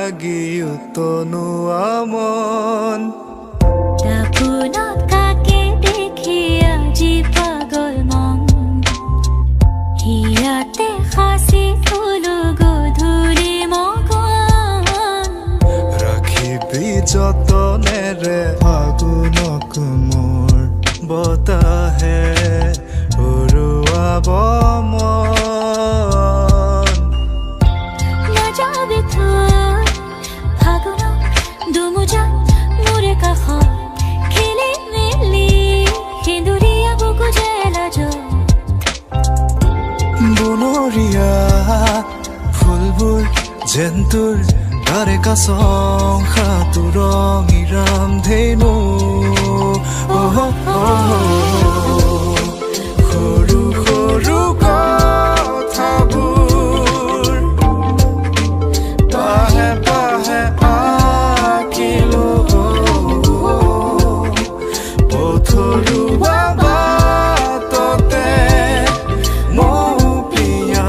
লাগি উতনুৱা মন দাপোনত কাকে দেখি আজি পাগল মন হিয়াতে সাঁচি থলো গধূলি মগন ৰাখিবি যতনেৰে ফাগুনক মোৰ বতাহে উৰুৱাব মন নাযাবি থৈ ফাগুনত দুমুজা মোৰে কাষত খেলি মেলি সেন্দুৰীয়া বুকু জেলাজ বনৰীয়া ফুলবোৰ যেন তোৰ তাৰে কাছং সাঁতোৰঙিৰাম ধেনু সৰু সৰু কথাবোৰ পাহে পাহে আঁকিলো পথৰুৱা বাটতে মৌ পিয়া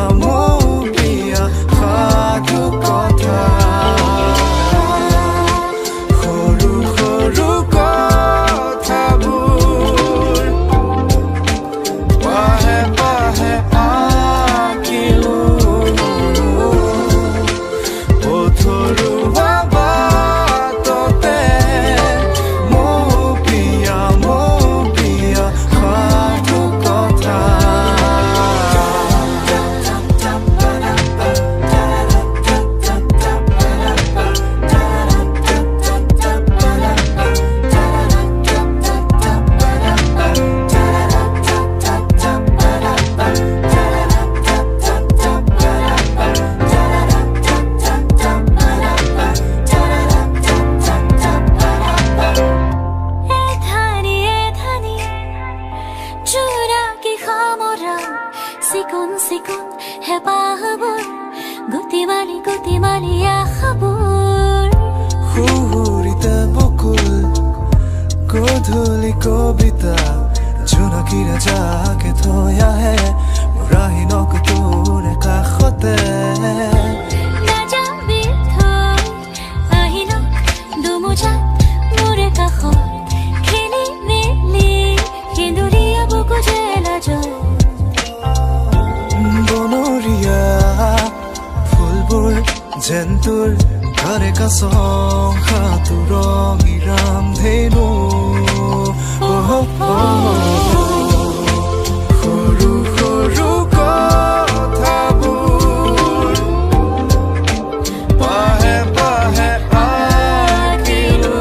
সাধু কথা সৰু সৰু কথাবোৰ পাহে পাহে আঁকিলো পথৰুৱা বাটতে মৌ পিয়া সাধু কথা চিকুণ চিকুণ হেঁপাহবোৰ গুটি মাৰি আশাবোৰ সুৰিতা বকুল গধূলি কবিতা জোনাকীৰে যাকে থৈ আহে মোৰ আহিনক তোৰে কাষতে নাযাবি থৈ আহিনক দুমুজাত মোৰে কাষত খেলি মেলি সেন্দুৰীয়া বুকু জেলাজ বনৰীয়া ফুলবোৰ যেন তোৰ তাৰে কাছং সাঁতোৰঙিৰাম ধেনু সৰু সৰু কথাবোৰ পাহে পাহে আঁকিলো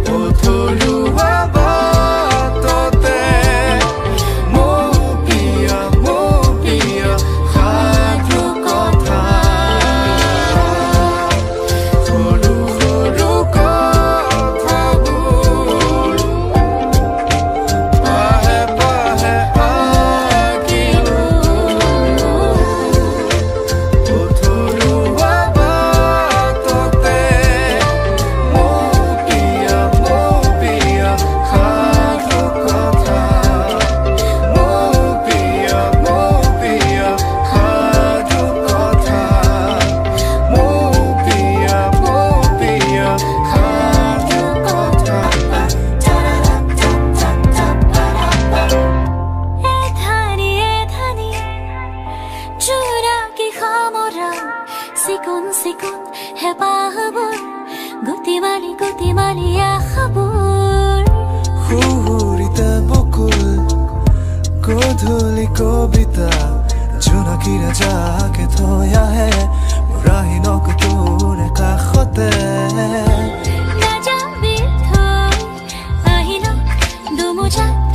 পথৰুৱা বাটতে মৌ পিয়া সাধু কথা সৰু সৰু কথাবোৰ পাহে পাহে আঁকিলো পথৰুৱা বাটতে মৌ পিয়া সাধু কথা মৌ পিয়া সাধু কথা মৌ পিয়া সাধু কথা এধানি জোনাকী সামৰা চিকুণ চিকুণ হেঁপাহবোৰ গুটি মাৰি আশাবোৰ সুৰিতা বকুল গধূলি কবিতা জোনাকীৰে যাকে থৈ আহে মোৰ আহিনক তোৰে কাষতে নাযাবি থৈ আহিনক দুমুজাত